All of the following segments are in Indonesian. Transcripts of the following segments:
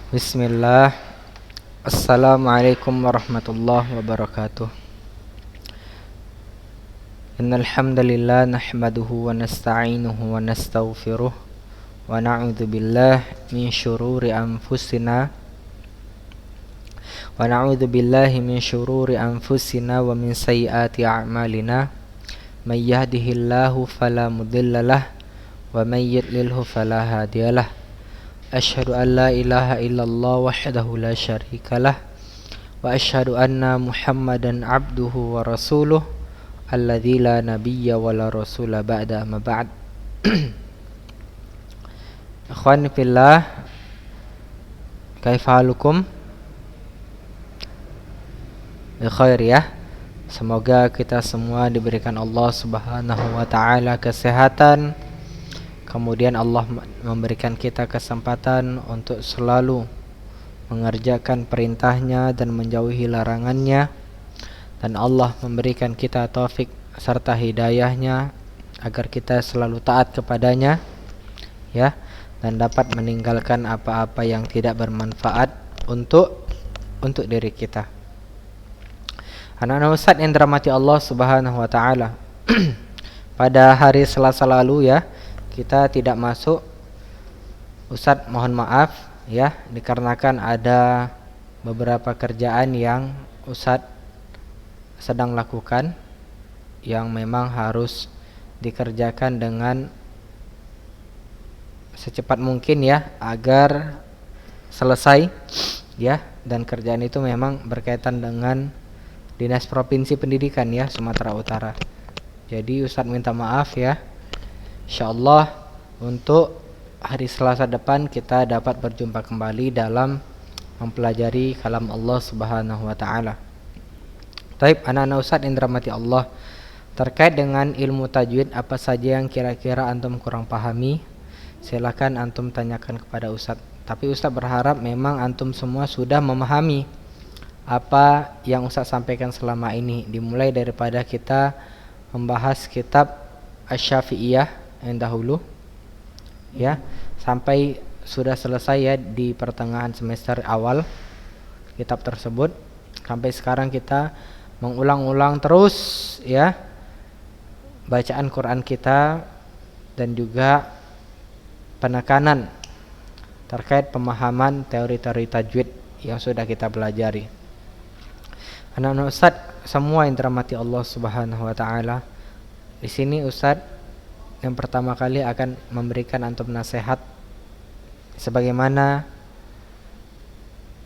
Bismillah. Assalamualaikum warahmatullahi wabarakatuh. Innal hamdalillah nahmaduhu wa nasta'inuhu wa nastaghfiruh wa na'udzu billahi min syururi anfusina wa min sayyiati a'malina. May yahdihillahu fala mudhillalah wa may yudlilhu fala hadiyalah. Asyhadu an la ilaha illallah wahdahu la syarikalah wa asyhadu anna Muhammadan abduhu wa rasuluh alladzi la nabiyya wa la rasula ba'da amma ba'd. Ikhwan fillah, kaifa halukum? Bi khair ya. Semoga kita semua diberikan Allah Subhanahu wa taala kesehatan. Kemudian Allah memberikan kita kesempatan untuk selalu mengerjakan perintahnya dan menjauhi larangannya. Dan Allah memberikan kita taufik serta hidayahnya agar kita selalu taat kepadanya, ya, dan dapat meninggalkan apa-apa yang tidak bermanfaat untuk diri kita. Anak-anak Ustadz yang dirahmati Allah Subhanahu wa taala. Pada hari Selasa lalu ya, kita tidak masuk. Ustadz mohon maaf ya, dikarenakan ada beberapa kerjaan yang Ustadz sedang lakukan yang memang harus dikerjakan dengan secepat mungkin ya, agar selesai ya. Dan kerjaan itu memang berkaitan dengan Dinas Provinsi Pendidikan ya, Sumatera Utara. Jadi Ustadz minta maaf ya. Insyaallah untuk hari Selasa depan kita dapat berjumpa kembali dalam mempelajari kalam Allah Subhanahu wa taala. Taib, anak-anak Ustadz yang dirahmati Allah, terkait dengan ilmu tajwid apa saja yang kira-kira antum kurang pahami, silakan antum tanyakan kepada Ustadz. Tapi Ustadz berharap memang antum semua sudah memahami apa yang Ustadz sampaikan selama ini, dimulai daripada kita membahas kitab Asy-Syafi'iyah yang dahulu ya, sampai sudah selesai ya di pertengahan semester awal kitab tersebut. Sampai sekarang kita mengulang-ulang terus ya bacaan Quran kita dan juga penekanan terkait pemahaman teori-teori tajwid yang sudah kita pelajari. Anak-anak Ustadz semua yang dirahmati Allah Subhanahu wa taala, di sini Ustadz yang pertama kali akan memberikan antum nasihat. Sebagaimana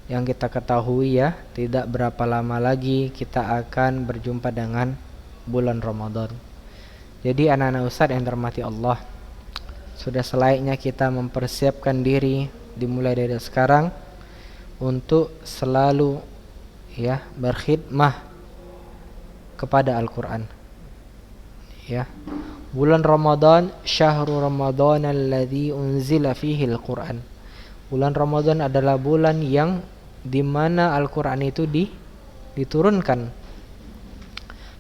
yang kita ketahui ya, tidak berapa lama lagi kita akan berjumpa dengan bulan Ramadan. Jadi anak-anak Ustadz yang dirahmati Allah, sudah selayaknya kita mempersiapkan diri dimulai dari sekarang untuk selalu ya berkhidmah kepada Al-Quran ya. Bulan Ramadan, syahrul Ramadan alladzi unzila fihi al-Quran. Bulan Ramadan adalah bulan yang dimana Al-Quran itu diturunkan.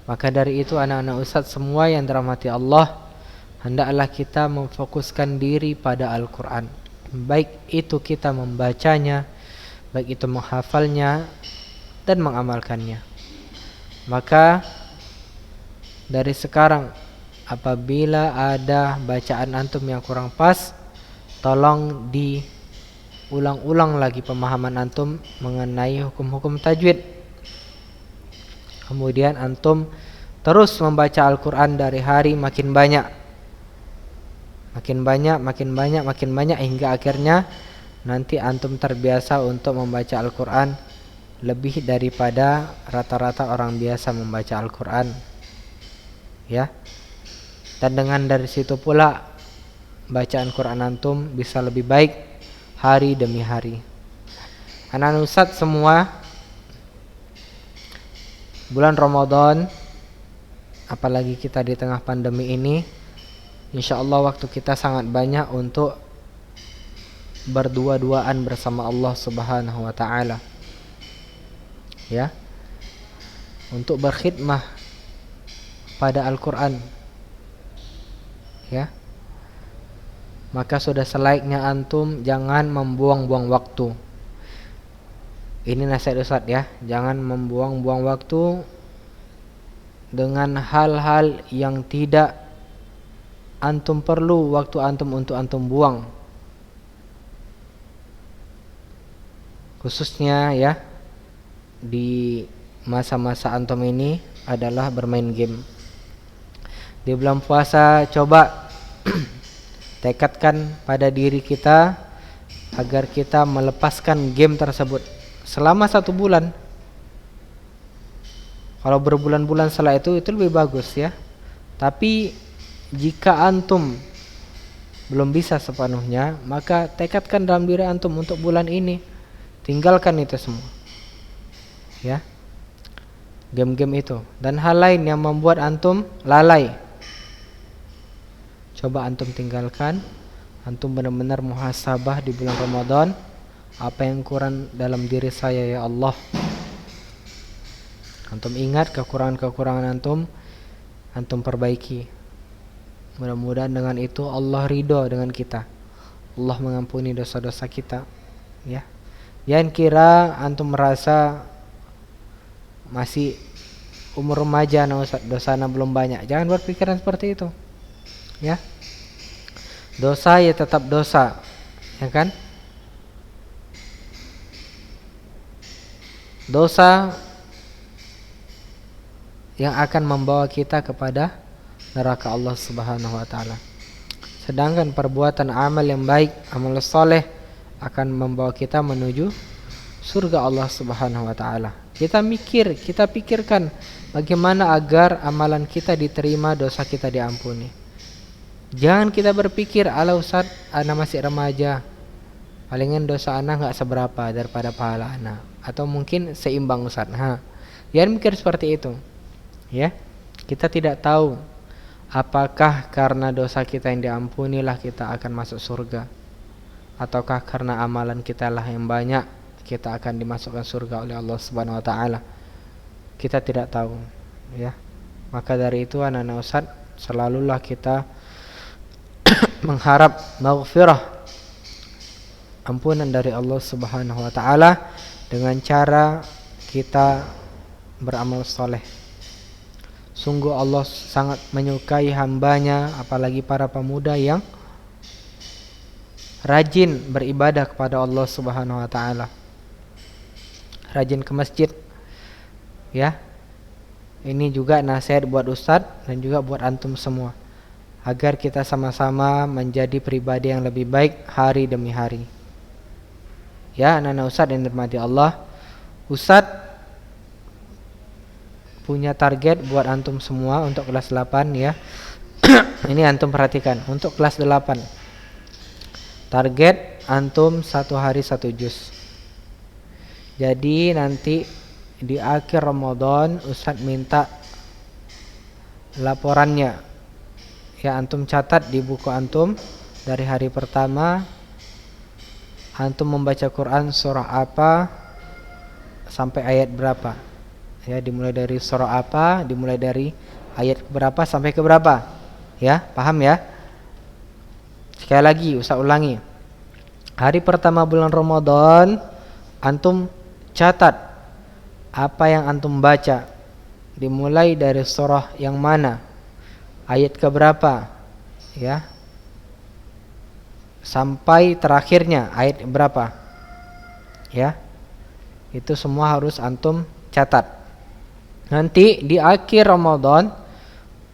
Maka dari itu anak-anak Ustadz semua yang dirahmati Allah, hendaklah kita memfokuskan diri pada Al-Quran. Baik itu kita membacanya, baik itu menghafalnya dan mengamalkannya. Maka dari sekarang apabila ada bacaan antum yang kurang pas, tolong diulang-ulang lagi pemahaman antum mengenai hukum-hukum tajwid. Kemudian antum terus membaca Al-Quran dari hari makin banyak hingga akhirnya nanti antum terbiasa untuk membaca Al-Quran lebih daripada rata-rata orang biasa membaca Al-Quran ya. Dan dengan dari situ pula bacaan Quran antum bisa lebih baik hari demi hari. Anak-anak Ustadz semua, bulan Ramadan, apalagi kita di tengah pandemi ini, insyaallah waktu kita sangat banyak untuk berdua-duaan bersama Allah Subhanahu wa taala ya, untuk berkhidmah pada Al-Quran ya. Maka sudah selayaknya antum jangan membuang-buang waktu Ini nasihat Ustadz ya, jangan membuang-buang waktu dengan hal-hal yang tidak antum perlu waktu antum untuk antum buang. Khususnya ya di masa-masa antum ini adalah bermain game. Di bulan puasa coba tekadkan pada diri kita agar kita melepaskan game tersebut selama 1 bulan. Kalau berbulan-bulan setelah itu lebih bagus ya. Tapi jika antum belum bisa sepenuhnya, maka tekadkan dalam diri antum untuk bulan ini tinggalkan itu semua ya, game-game itu dan hal lain yang membuat antum lalai. Coba antum tinggalkan. Antum benar-benar muhasabah di bulan Ramadan, apa yang kurang dalam diri saya ya Allah. Antum ingat kekurangan-kekurangan antum perbaiki. Mudah-mudahan dengan itu Allah ridho dengan kita. Allah mengampuni dosa-dosa kita ya. Jangan kira antum merasa masih umur remaja, dosanya belum banyak. Jangan berpikiran seperti itu ya. Dosa ya tetap dosa ya kan. Dosa yang akan membawa kita kepada neraka Allah Subhanahu wa taala. Sedangkan perbuatan amal yang baik, amal soleh akan membawa kita menuju surga Allah Subhanahu wa taala. Kita pikirkan bagaimana agar amalan kita diterima, dosa kita diampuni. Jangan kita berpikir, ala Ustaz, ana masih remaja, palingan dosa ana enggak seberapa daripada pahala ana, atau mungkin seimbang Ustaz. Jangan mikir seperti itu. Ya. Kita tidak tahu apakah karena dosa kita yang diampunilah kita akan masuk surga, ataukah karena amalan kita lah yang banyak kita akan dimasukkan surga oleh Allah Subhanahu wa taala. Kita tidak tahu, ya. Maka dari itu anak-anak Ustaz, selalulah kita mengharap maghfirah, ampunan dari Allah Subhanahu wa taala dengan cara kita beramal soleh. Sungguh Allah sangat menyukai hambanya, apalagi para pemuda yang rajin beribadah kepada Allah Subhanahu wa taala. Rajin ke masjid. Ya. Ini juga nasihat buat Ustadz dan juga buat antum semua, agar kita sama-sama menjadi pribadi yang lebih baik hari demi hari. Ya, anak-anak Ustadz yang dirahmati Allah, Ustadz punya target buat antum semua untuk kelas 8 ya. Ini antum perhatikan, untuk kelas 8 target antum 1 hari 1 juz. Jadi nanti di akhir Ramadan Ustadz minta laporannya. Ya, antum catat di buku antum dari hari pertama antum membaca Quran surah apa sampai ayat berapa. Ya, dimulai dari surah apa, dimulai dari ayat berapa sampai ke berapa. Ya, paham ya? Sekali lagi Ustaz ulangi. Hari pertama bulan Ramadan antum catat apa yang antum baca, dimulai dari surah yang mana, ayat ke berapa, ya, sampai terakhirnya ayat berapa. Ya, itu semua harus antum catat. Nanti di akhir Ramadan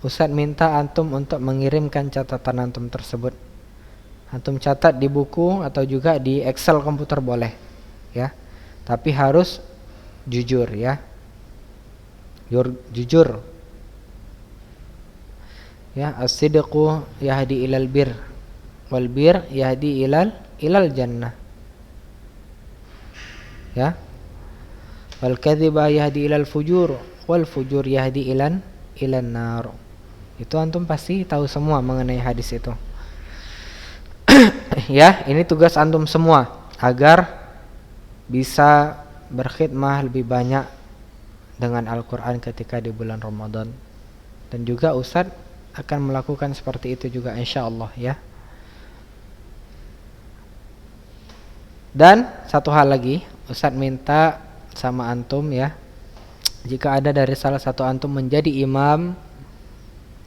Ustadz minta antum untuk mengirimkan catatan antum tersebut. Antum catat di buku atau juga di Excel komputer boleh, ya. Tapi harus jujur, ya. Jujur. Ya, as-sidqu yahdi ilal bir wal bir yahdi ilal jannah. Ya. Wal kadhiba yahdi ilal fujur wal fujur yahdi ilan nar. Itu antum pasti tahu semua mengenai hadis itu. Ya, ini tugas antum semua agar bisa berkhidmah lebih banyak dengan Al-Quran ketika di bulan Ramadan. Dan juga Ustadz akan melakukan seperti itu juga insyaallah, ya. Dan satu hal lagi, Ustadz minta sama antum ya. Jika ada dari salah satu antum menjadi imam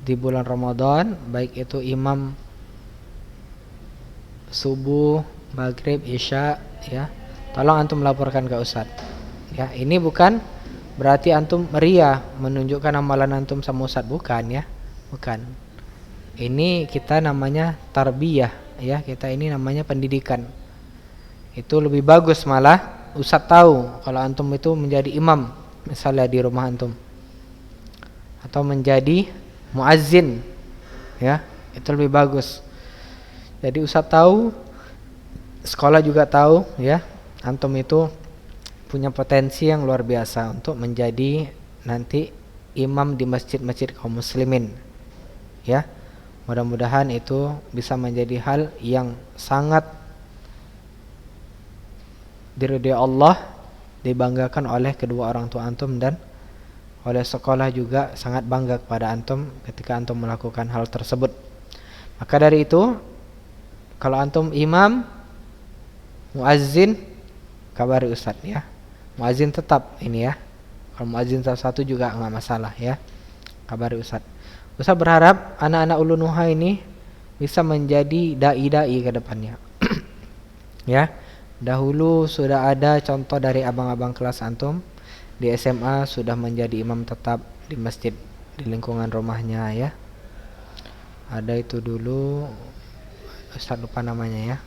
di bulan Ramadan, baik itu imam subuh, maghrib, isya ya, tolong antum laporkan ke Ustadz ya. Ini bukan berarti antum ria menunjukkan amalan antum sama Ustadz, bukan ya, bukan. Ini kita namanya tarbiyah ya, kita ini namanya pendidikan. Itu lebih bagus malah Ustadz tahu kalau antum itu menjadi imam misalnya di rumah antum, atau menjadi muazzin ya, itu lebih bagus. Jadi Ustadz tahu, sekolah juga tahu ya, antum itu punya potensi yang luar biasa untuk menjadi nanti imam di masjid-masjid kaum muslimin ya. Mudah-mudahan itu bisa menjadi hal yang sangat diridhai Allah, dibanggakan oleh kedua orang tua antum, dan oleh sekolah juga sangat bangga kepada antum ketika antum melakukan hal tersebut. Maka dari itu, kalau antum imam, muazzin, kabari Ustadz ya. Muazzin tetap ini ya. Kalau muazzin satu juga enggak masalah ya. Kabari Ustadz. Ustadz berharap anak-anak Ulunuha ini bisa menjadi dai-dai ke depannya. Ya. Dahulu sudah ada contoh dari abang-abang kelas antum di SMA sudah menjadi imam tetap di masjid di lingkungan rumahnya ya. Ada itu dulu, Ustaz lupa namanya ya.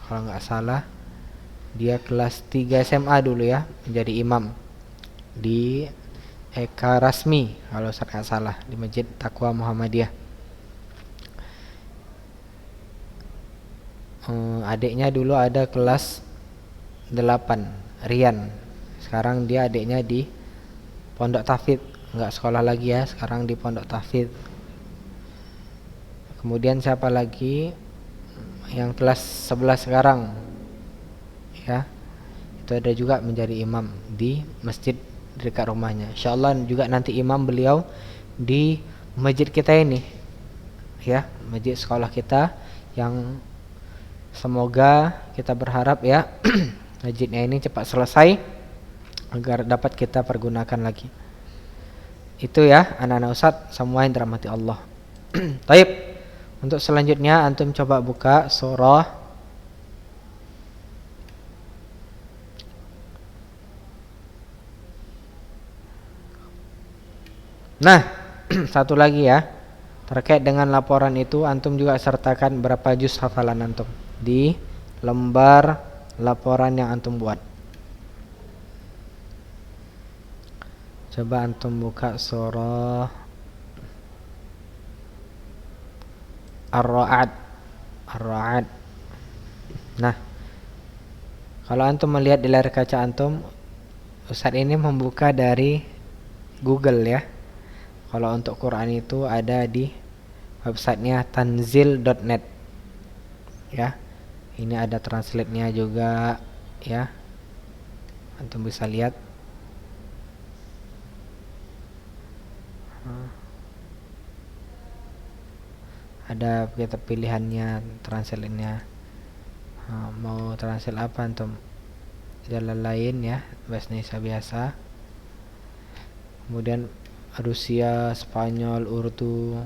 Kalau nggak salah dia kelas 3 SMA dulu ya, menjadi imam di Eka Rasmi kalau Ustaz nggak salah, di Masjid Taqwa Muhammadiyah. Adiknya dulu ada kelas 8, Rian. Sekarang dia adiknya di Pondok Tahfidz, enggak sekolah lagi ya, sekarang di Pondok Tahfidz. Kemudian siapa lagi yang kelas 11 sekarang ya, itu ada juga menjadi imam di masjid dekat rumahnya. Insyaallah juga nanti imam beliau di masjid kita ini ya, masjid sekolah kita, yang semoga kita berharap ya masjidnya ini cepat selesai agar dapat kita pergunakan lagi. Itu ya anak-anak Ustadz semua yang dirahmati Allah. Taib. Untuk selanjutnya antum coba buka surah Nah, satu lagi ya. Terkait dengan laporan itu antum juga sertakan berapa juz hafalan antum di lembar laporan yang antum buat. Coba antum buka surah Ar-Ra'd. Ar-Ra'd. Nah, kalau antum melihat di layar kaca antum, Ustaz ini membuka dari Google ya. Kalau untuk Quran itu ada di websitenya tanzil.net ya. Ini ada translate-nya juga ya. Antum bisa lihat. Ada kita pilihannya, translate-nya. Mau translate apa antum? Jalan lain ya, bahasa Indonesia biasa. Kemudian Rusia, Spanyol, Urdu.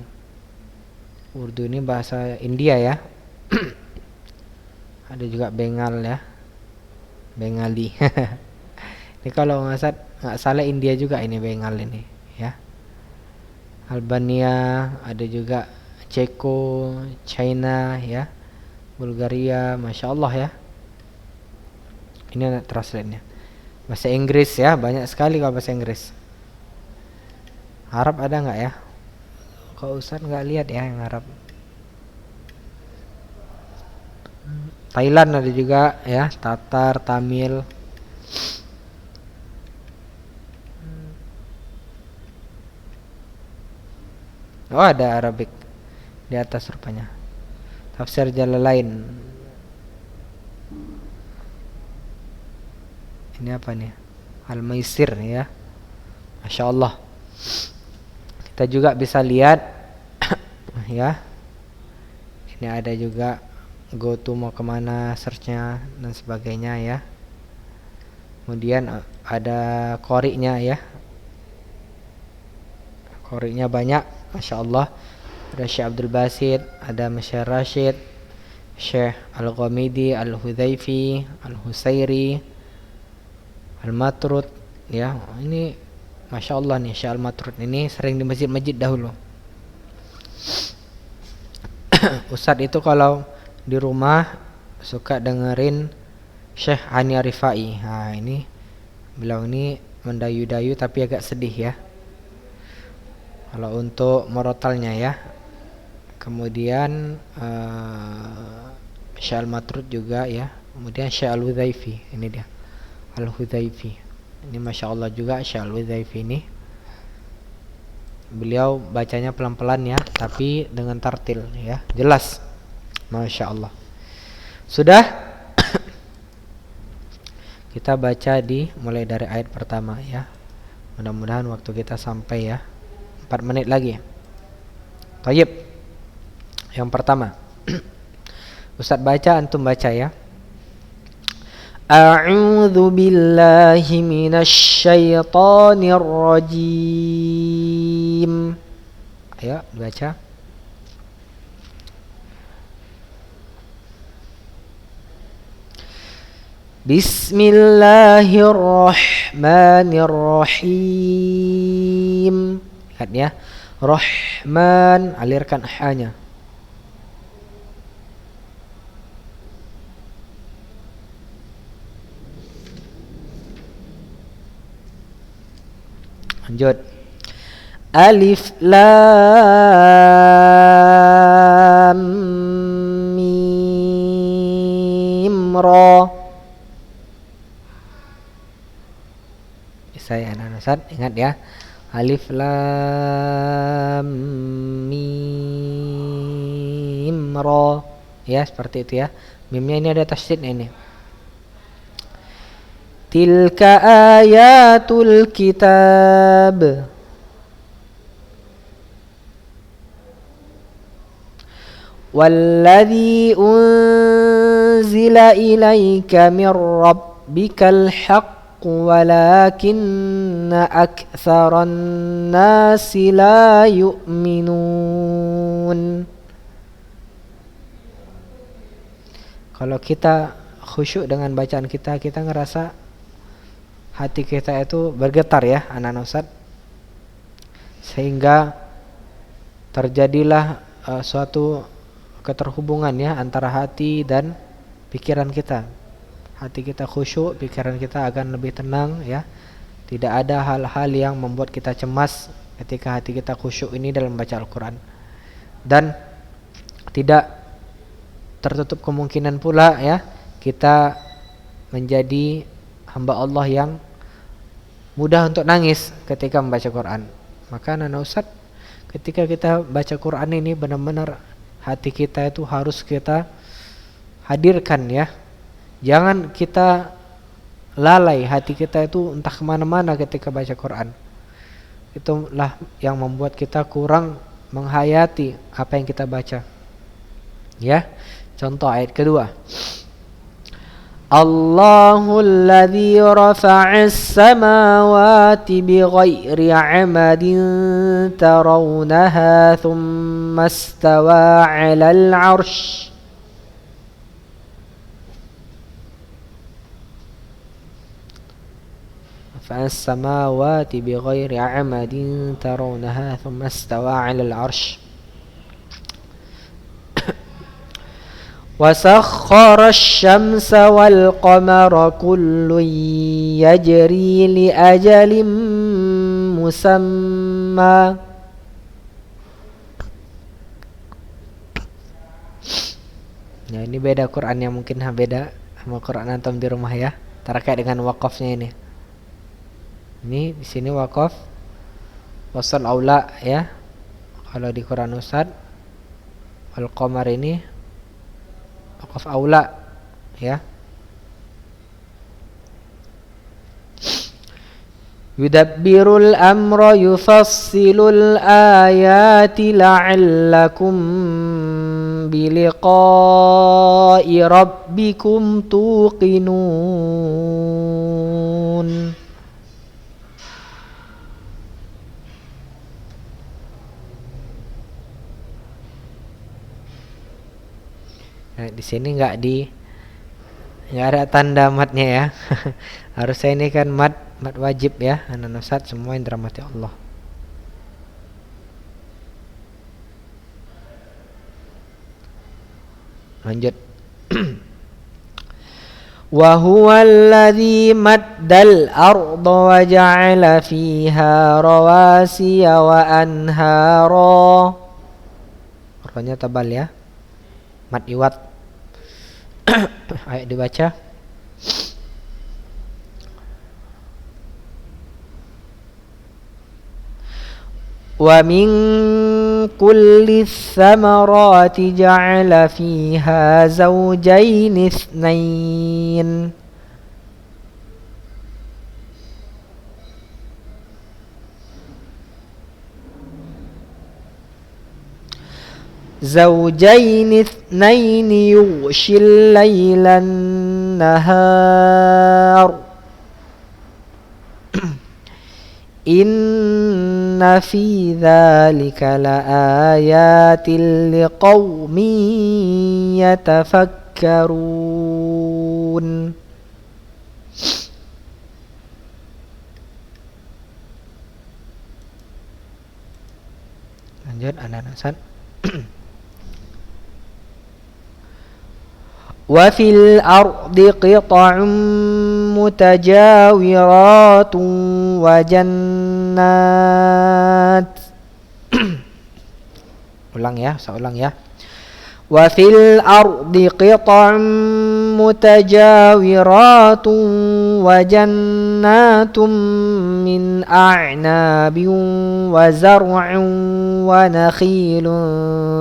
Urdu ini bahasa India ya. Ada juga Bengal ya, Bengali. Ini kalau nggak salah India juga ini, Bengal ini ya. Albania, ada juga Ceko, China ya, Bulgaria, masya Allah ya. Ini translate-nya. Bahasa Inggris ya, banyak sekali kalau bahasa Inggris. Arab ada nggak ya? Kok Ustaz nggak lihat ya yang Arab? Thailand ada juga ya, Tatar, Tamil. Oh ada Arabik di atas rupanya. Tafsir Jalalain. Ini apa nih? Al-Maisir ya. Masya Allah. Kita juga bisa lihat ya. Ini ada juga go to mau kemana, searchnya dan sebagainya ya. Kemudian ada qori'nya ya, qori'nya banyak, Masya Allah. Ada Syekh Abdul Basit, ada Masya Rashid, Syekh Al-Ghamidi, Al-Hudhaifi, Al-Husairi, Al-Matrud ya. Ini Masya Allah nih, Syekh Al-Matrud ini sering di masjid-masjid dahulu. Ustadz itu kalau di rumah suka dengerin Syekh Hani Rifai. Nah ini beliau ini mendayu-dayu tapi agak sedih ya kalau untuk morotalnya ya. Kemudian Syekh Al-Matrud juga ya. Kemudian Syekh Al-Hudhaifi, ini dia Al-Hudhaifi. Ini Masya Allah juga Syekh Al-Hudhaifi ini. Beliau bacanya pelan-pelan ya, tapi dengan tartil ya, jelas. Masya Allah. Sudah. Kita baca mulai dari ayat pertama ya. Mudah-mudahan waktu kita sampai ya. 4 menit lagi. Tayyib. Yang pertama. Ustaz baca, antum baca ya. A'udzu billahi minasy syaithanir rajim. Ayo baca. Bismillahirrahmanirrahim. Lihat ya. Rahman, alirkan h-nya. Lanjut. Alif lam mim ra. Bisa ya anak Ustaz, ingat ya. Alif lam mim ra. Ya, seperti itu ya. Mimnya ini ada tasydid ini. Tilka ayatul kitab. Walladzi unzila ilaika min rabbikal haqq walakinna aktsaran nasi la yu'minun. Kalau kita khusyuk dengan bacaan kita ngerasa hati kita itu bergetar ya anak-anak Ustaz, sehingga terjadilah suatu keterhubungan ya antara hati dan pikiran kita. Hati kita khusyuk, pikiran kita akan lebih tenang ya. Tidak ada hal-hal yang membuat kita cemas ketika hati kita khusyuk ini dalam baca Al-Quran. Dan tidak tertutup kemungkinan pula ya kita menjadi hamba Allah yang mudah untuk nangis ketika membaca Quran. Maka anak Ustaz, ketika kita baca Quran ini benar-benar hati kita itu harus kita hadirkan ya. Jangan kita lalai hati kita itu entah kemana-mana ketika baca Quran. Itulah yang membuat kita kurang menghayati apa yang kita baca. Ya, contoh ayat kedua. Allahul ladzi rafa'as samawati bighairi 'amadin tarawnaha thumma istawa 'alal 'arsy. Rafa'as samawati bighairi 'amadin tarawnaha thumma istawa 'alal 'arsy. وسخر الشمس والقمر كل يجري لأجل مسمى. Ya, ini beda Quran yang mungkin beda sama Quran antum di rumah ya. Terkait dengan wakafnya ini. Ini di sini wakaf wasal aula ya. Kalau di Quran Ustaz Al-Qamar ini wakaf aula ya. Yudabbirul amra yufassilul ayati la'allakum biliqa'i rabbikum tuqinun. Nah, di sini nggak ada tanda matnya ya. Harusnya ini kan mat wajib ya, anak Ustaz semua yang dirahmati Allah. Lanjut. Wa huwal ladzi maddal arda wa ja'ala fiha rawasiya wa anhara. Roknya tebal ya. Mat iwat. Ayo dibaca. Wa min kulli thamarati ja'ala fiha zawjayn itsnain. زوجين اثنين يغشي الليل النهار إن في ذلك لآيات لقوم يتفكرون. Lanjut anak-anak Ustaz. وفي الأرض قطع متجاورات وجنات. Ulang ya, saya ulang ya. وفي الأرض قطع متجاورات وجنات من أعناب وزرع ونخيل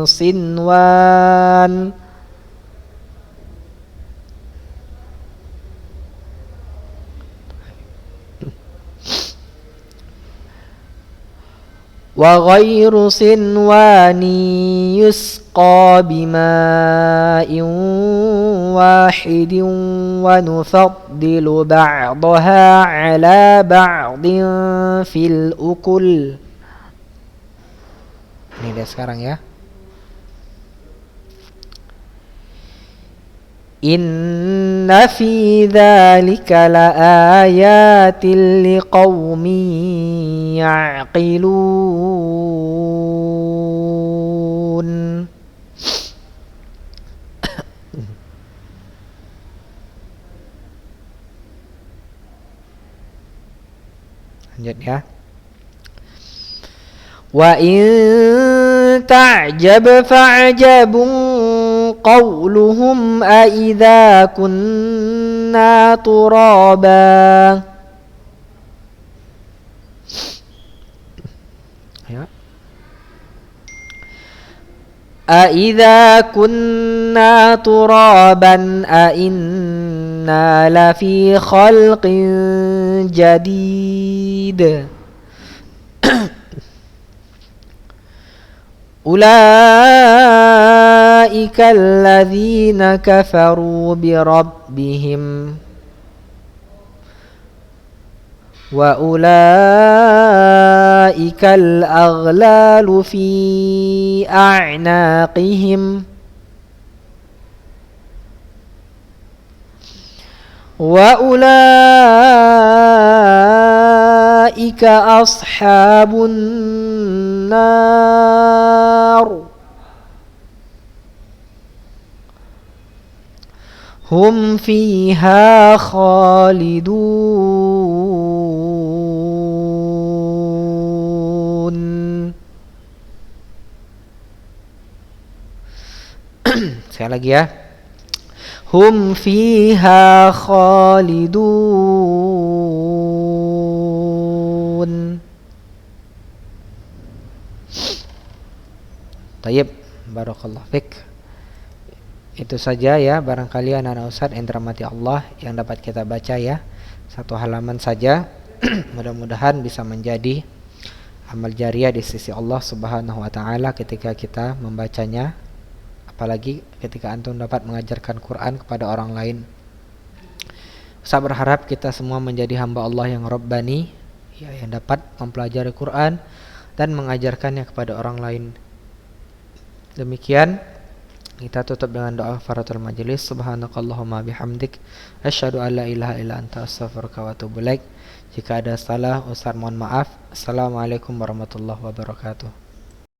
صنوان وغير صنوان يسقى بماء واحد ونفضل بعضها على بعض في الأكل. Ini dia sekarang ya. Inna fi dzalika laayatil liqaumin ya'qilun. Lanjut ya. Wa in ta'jab fa'jabun قولهم أإذا كنا ترابا. أإذا كنا ترابا أإنا لفي خلق جديد. أولئك الذين كفروا بربهم وأولئك الأغلال في أعناقهم وأولئك أصحاب النار هم فيها خالدون. Sekali lagi ya. Hum fiha khalidun. Tayyib, barakallahu fik. Itu saja ya barangkali anak-anak Ustaz yang dirahmati Allah yang dapat kita baca ya. Satu halaman saja. Mudah-mudahan bisa menjadi amal jariah di sisi Allah Subhanahu wa taala ketika kita membacanya. apalagi ketika antum dapat mengajarkan Quran kepada orang lain. Saya berharap kita semua menjadi hamba Allah yang Rabbani, ya, yang dapat mempelajari Quran dan mengajarkannya kepada orang lain. Demikian, kita tutup dengan doa kafaratul majelis. Subhanakallahumma bihamdik, asyhadu an la ilaha illa anta, astaghfiruka wa atubu ilaik. Jika ada salah, Ustaz mohon maaf. Assalamualaikum warahmatullahi wabarakatuh.